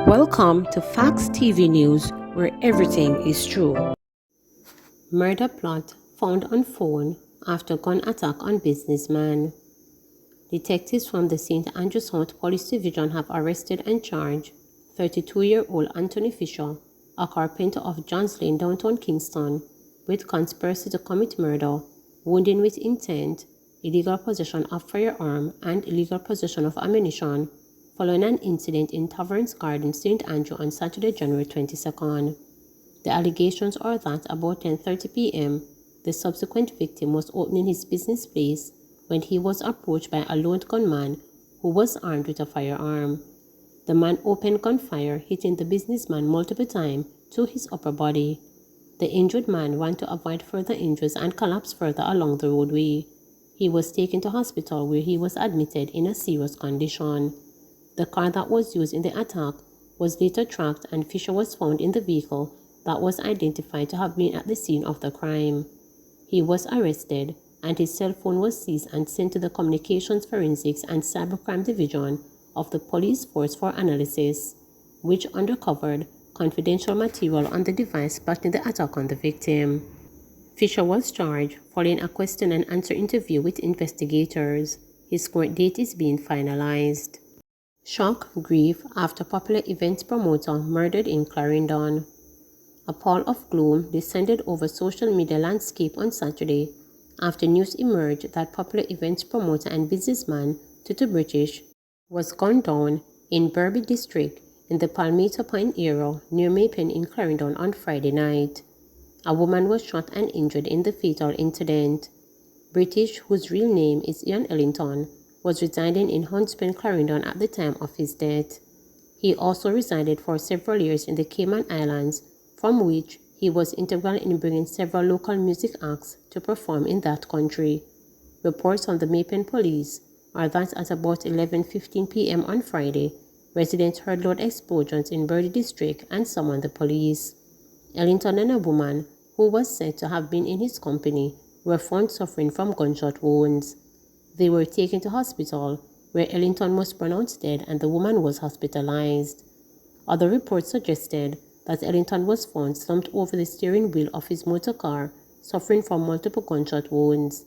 Welcome to Facts TV News, where everything is true. Murder plot found on phone after gun attack on businessman. Detectives from the St. Andrew South Police Division have arrested and charged 32-year-old Anthony Fisher, a carpenter of Johns Lane, downtown Kingston, with conspiracy to commit murder, wounding with intent, illegal possession of firearm, and illegal possession of ammunition, following an incident in Taverns Garden, St. Andrew on Saturday, January 22nd. The allegations are that about 10:30 p.m., the subsequent victim was opening his business place when he was approached by a lone gunman who was armed with a firearm. The man opened gunfire, hitting the businessman multiple times to his upper body. The injured man ran to avoid further injuries and collapsed further along the roadway. He was taken to hospital where he was admitted in a serious condition. The car that was used in the attack was later tracked, and Fisher was found in the vehicle that was identified to have been at the scene of the crime. He was arrested, and his cell phone was seized and sent to the Communications Forensics and Cybercrime Division of the police force for analysis, which uncovered confidential material on the device plotting the attack on the victim. Fisher was charged following a question and answer interview with investigators. His court date is being finalized. Shock, grief after popular events promoter murdered in Clarendon. A pall of gloom descended over social media landscape on Saturday after news emerged that popular events promoter and businessman Tutu British was gunned down in Berby District in the Palmetto Pine area near Maypen in Clarendon on Friday night. A woman was shot and injured in the fatal incident. British, whose real name is Ian Ellington, was residing in Huntspen, Clarendon at the time of his death. He also resided for several years in the Cayman Islands, from which he was integral in bringing several local music acts to perform in that country. Reports from the Maypen police are that at about 11:15 p.m. on Friday, residents heard loud explosions in Berdy District and summoned the police. Ellington and a woman, who was said to have been in his company, were found suffering from gunshot wounds. They were taken to hospital, where Ellington was pronounced dead and the woman was hospitalized. Other reports suggested that Ellington was found slumped over the steering wheel of his motor car, suffering from multiple gunshot wounds.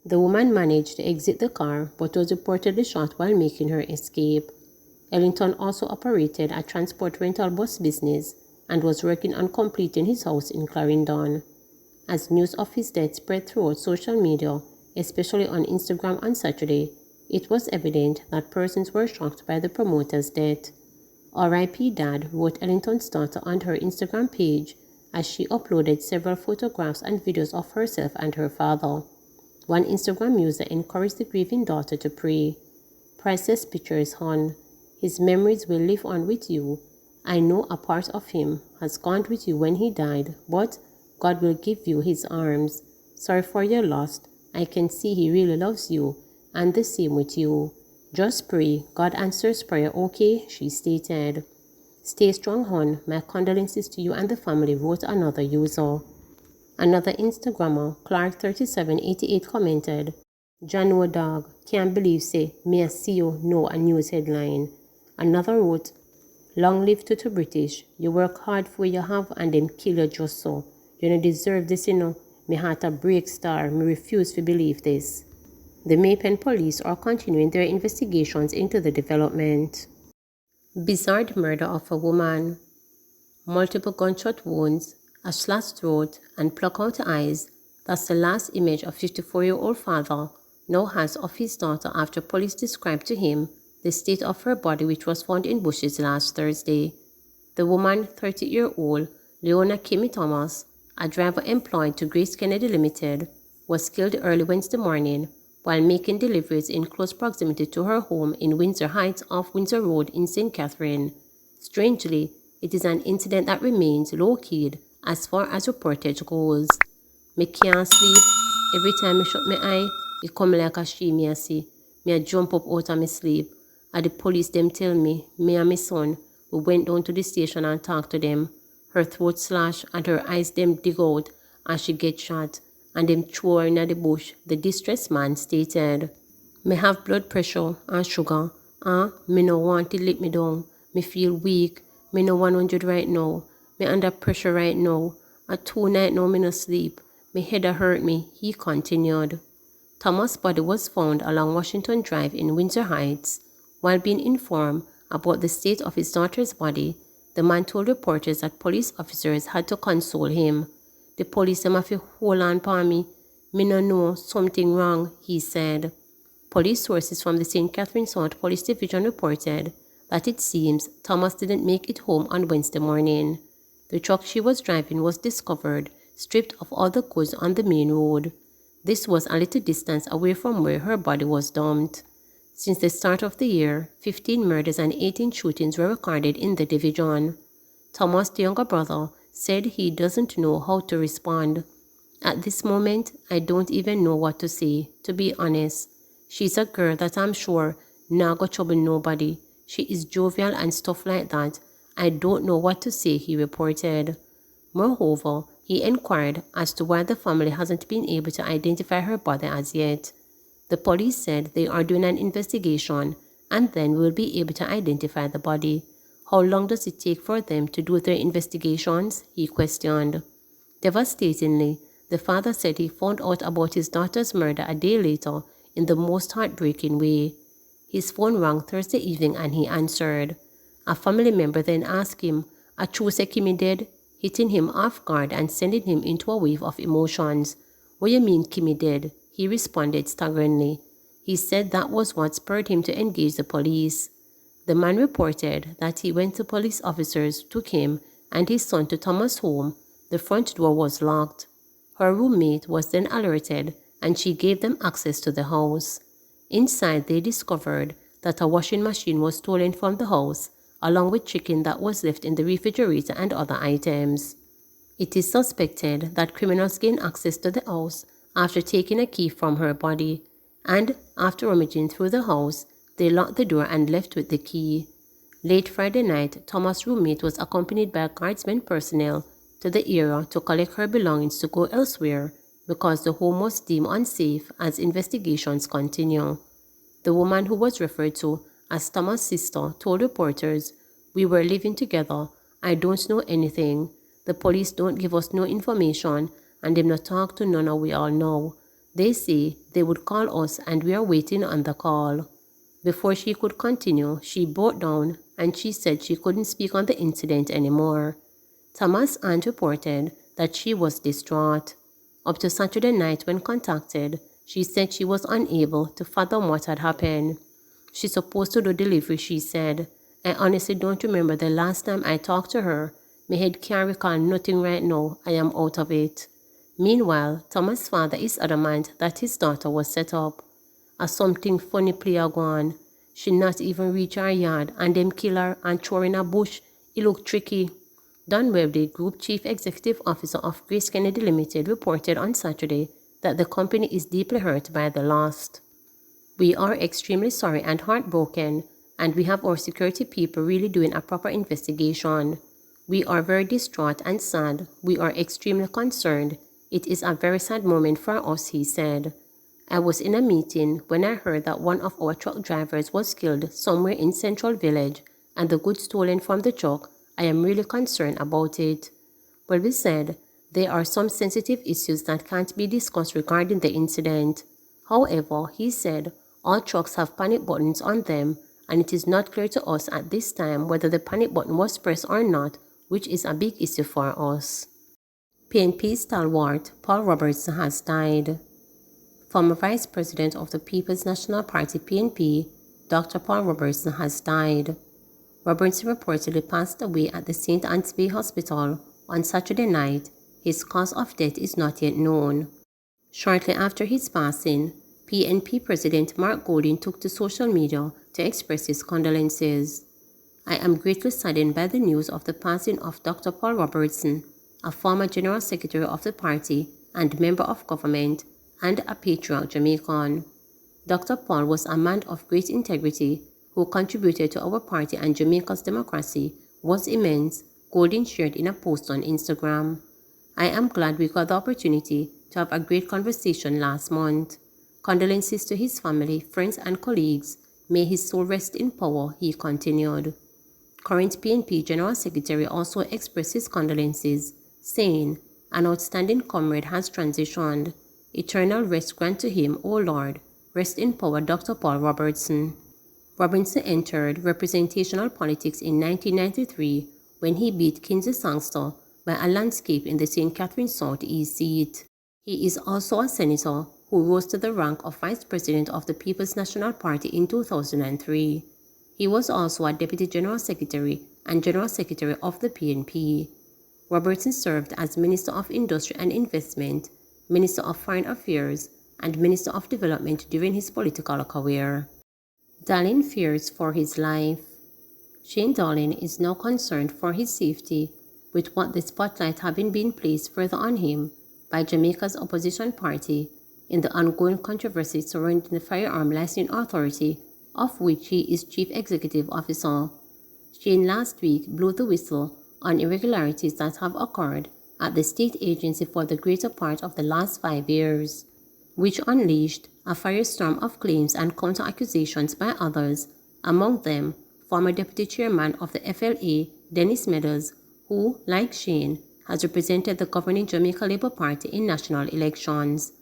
The woman managed to exit the car but was reportedly shot while making her escape. Ellington also operated a transport rental bus business and was working on completing his house in Clarendon. As news of his death spread throughout social media, especially on Instagram on Saturday, it was evident that persons were shocked by the promoter's death. R.I.P. Dad, wrote Ellington's daughter on her Instagram page as she uploaded several photographs and videos of herself and her father. One Instagram user encouraged the grieving daughter to pray. "Priceless pictures, hon. His memories will live on with you. I know a part of him has gone with you when he died, but God will give you his arms. Sorry for your loss. I can see he really loves you, and the same with you. Just pray. God answers prayer, okay?" she stated. "Stay strong, hon. My condolences to you and the family," wrote another user. Another Instagrammer, Clark3788, commented, "Jano dog, can't believe say, me a see you know a news headline." Another wrote, "Long live to British. You work hard for what you have and them kill you just so. You don't deserve this, you know. Me heart a break star. Me refuse to believe this." The Maypen police are continuing their investigations into the development. Bizarre murder of a woman. Multiple gunshot wounds, a slashed throat, and plucked out eyes. That's the last image a 54-year-old father now has of his daughter after police described to him the state of her body, which was found in bushes last Thursday. The woman, 30-year-old Leona Kimmy Thomas, a driver employed to Grace Kennedy Limited, was killed early Wednesday morning while making deliveries in close proximity to her home in Windsor Heights off Windsor Road in St. Catherine. Strangely, it is an incident that remains low-keyed as far as reportage goes. "Me can't sleep. Every time I shut my eye, it come like a she me a see. Me a jump up out of my sleep. And the police them tell me and my son, we went down to the station and talked to them. Her throat slash and her eyes them dig out as she get shot, and them throw her in the bush," the distressed man stated. "Me have blood pressure and sugar, me no want to let me down. Me feel weak. Me no 100 right now. Me under pressure right now. At 2 night now me no sleep. Me head a hurt me, he continued. Thomas' body was found along Washington Drive in Windsor Heights. While being informed about the state of his daughter's body, the man told reporters that police officers had to console him. The police them have to hold on for me. Me no know something wrong, he said. Police sources from the St. Catherine South Police Division reported that it seems Thomas didn't make it home on Wednesday morning. The truck she was driving was discovered stripped of all the goods on the main road. This was a little distance away from where her body was dumped. Since the start of the year, 15 murders and 18 shootings were recorded in the division. Thomas, the younger brother, said he doesn't know how to respond. At this moment, I don't even know what to say, to be honest. She's a girl that I'm sure not go trouble nobody. She is jovial and stuff like that. I don't know what to say, he reported. Moreover, he inquired as to why the family hasn't been able to identify her body as yet. The police said they are doing an investigation and then will be able to identify the body. How long does it take for them to do their investigations? He questioned. Devastatingly, the father said he found out about his daughter's murder a day later in the most heartbreaking way. His phone rang Thursday evening and he answered. A family member then asked him, "A true say Kimmy dead?" hitting him off guard and sending him into a wave of emotions. "What you mean Kimmy dead?" he responded staggeringly. He said that was what spurred him to engage the police. The man reported that he went to police officers, took him and his son to Thomas' home. The front door was locked. Her roommate was then alerted and she gave them access to the house. Inside, they discovered that a washing machine was stolen from the house, along with chicken that was left in the refrigerator and other items. It is suspected that criminals gained access to the house after taking a key from her body, and after rummaging through the house, they locked the door and left with the key. Late Friday night, Thomas' roommate was accompanied by guardsmen personnel to the area to collect her belongings to go elsewhere because the home was deemed unsafe as investigations continue. The woman who was referred to as Thomas' sister told reporters, "We were living together. I don't know anything. The police don't give us no information and them not talk to none of we all know. They say they would call us and we are waiting on the call." Before she could continue, she broke down and she said she couldn't speak on the incident anymore. Thomas' aunt reported that she was distraught. Up to Saturday night when contacted, she said she was unable to fathom what had happened. She's supposed to do delivery, she said. "I honestly don't remember the last time I talked to her. My head can't recall nothing right now. I am out of it." Meanwhile, Thomas' father is adamant that his daughter was set up. "A something funny play a gone. She not even reach her yard and them kill her and throw her in a bush. It look tricky." Don Webb, the Group Chief Executive Officer of Grace Kennedy Limited, reported on Saturday that the company is deeply hurt by the loss. "We are extremely sorry and heartbroken, and we have our security people really doing a proper investigation. We are very distraught and sad. We are extremely concerned. It is a very sad moment for us," he said. "I was in a meeting when I heard that one of our truck drivers was killed somewhere in Central Village and the goods stolen from the truck. I am really concerned about it." But we said there are some sensitive issues that can't be discussed regarding the incident. However, he said all trucks have panic buttons on them, and it is not clear to us at this time whether the panic button was pressed or not, which is a big issue for us. PNP stalwart Paul Robertson has died. Former Vice President of the People's National Party PNP, Dr. Paul Robertson has died. Robertson reportedly passed away at the St. Anne's Bay Hospital on Saturday night. His cause of death is not yet known. Shortly after his passing, PNP President Mark Golding took to social media to express his condolences. "I am greatly saddened by the news of the passing of Dr. Paul Robertson, a former General Secretary of the party and member of government, and a patriot Jamaican. Dr. Paul was a man of great integrity who contributed to our party and Jamaica's democracy was immense," Golding shared in a post on Instagram. "I am glad we got the opportunity to have a great conversation last month. Condolences to his family, friends, and colleagues. May his soul rest in power," he continued. Current PNP General Secretary also expressed his condolences, saying, "An outstanding comrade has transitioned. Eternal rest grant to him, O Lord. Rest in power, Dr. Paul Robertson." Robinson entered representational politics in 1993 when he beat Kinsey Sangster by a landscape in the St. Catharines South East seat. He is also a senator who rose to the rank of Vice President of the People's National Party in 2003. He was also a Deputy General Secretary and General Secretary of the PNP. Robertson served as Minister of Industry and Investment, Minister of Foreign Affairs, and Minister of Development during his political career. Darlin fears for his life. Shane Darlin is now concerned for his safety, with what the spotlight having been placed further on him by Jamaica's opposition party in the ongoing controversy surrounding the Firearm Licensing Authority, of which he is Chief Executive Officer. Shane last week blew the whistle on irregularities that have occurred at the state agency for the greater part of the last 5 years, which unleashed a firestorm of claims and counter-accusations by others, among them former Deputy Chairman of the FLA, Dennis Meadows, who, like Shane, has represented the governing Jamaica Labour Party in national elections.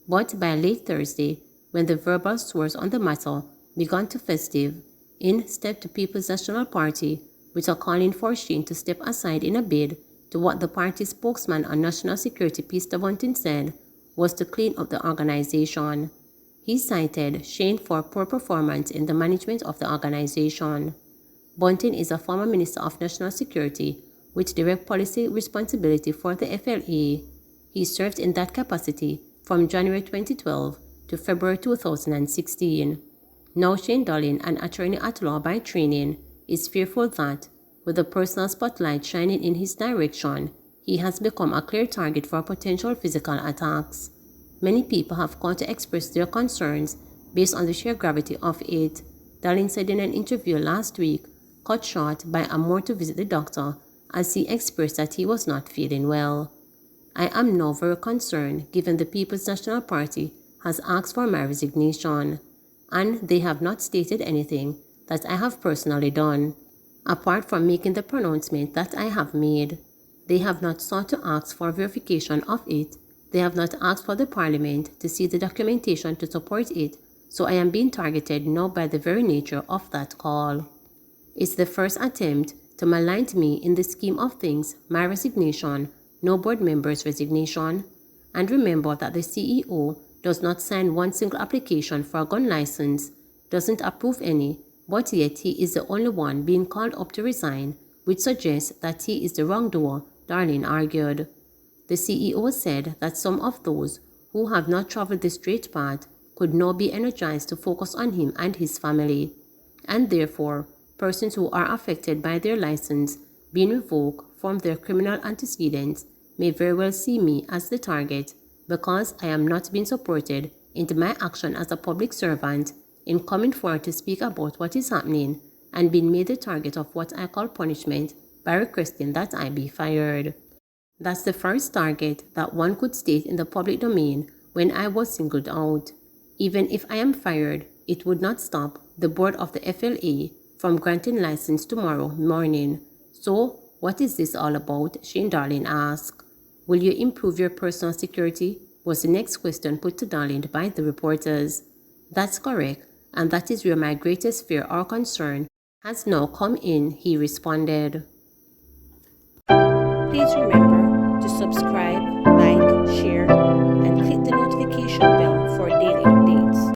But by late Thursday, when the verbal swears on the matter began to festive, in stepped the People's National Party with a calling for Shane to step aside in a bid to what the party's spokesman on national security, Peter Bunting, said was to clean up the organization. He cited Shane for poor performance in the management of the organization. Bunting is a former Minister of National Security with direct policy responsibility for the FLA. He served in that capacity from January 2012 to February 2016. Now Shane Darlin, an attorney at law by training, is fearful that, with the personal spotlight shining in his direction, he has become a clear target for potential physical attacks. Many people have called to express their concerns based on the sheer gravity of it, Darlin said in an interview last week, cut short by a more to visit the doctor, as he expressed that he was not feeling well. "I am now very concerned given the People's National Party has asked for my resignation, and they have not stated anything that I have personally done, apart from making the pronouncement that I have made. They have not sought to ask for verification of it. They have not asked for the Parliament to see the documentation to support it, so I am being targeted now by the very nature of that call. It's the first attempt to malign me in the scheme of things, my resignation, no board member's resignation. And remember that the CEO does not sign one single application for a gun license, doesn't approve any, but yet he is the only one being called up to resign, which suggests that he is the wrongdoer," Darlin argued. The CEO said that some of those who have not traveled the straight path could now be energized to focus on him and his family, and therefore persons who are affected by their license being revoked from their criminal antecedents may very well see me as the target because I am not being supported into my action as a public servant in coming forward to speak about what is happening and being made the target of what I call punishment by requesting that I be fired. That's the first target that one could state in the public domain when I was singled out. Even if I am fired, it would not stop the board of the FLA from granting license tomorrow morning. So, what is this all about? Shane Darlin asked. Will you improve your personal security? Was the next question put to Darlin by the reporters. That's correct, and that is where my greatest fear or concern has now come in, he responded. Please remember to subscribe, like, share.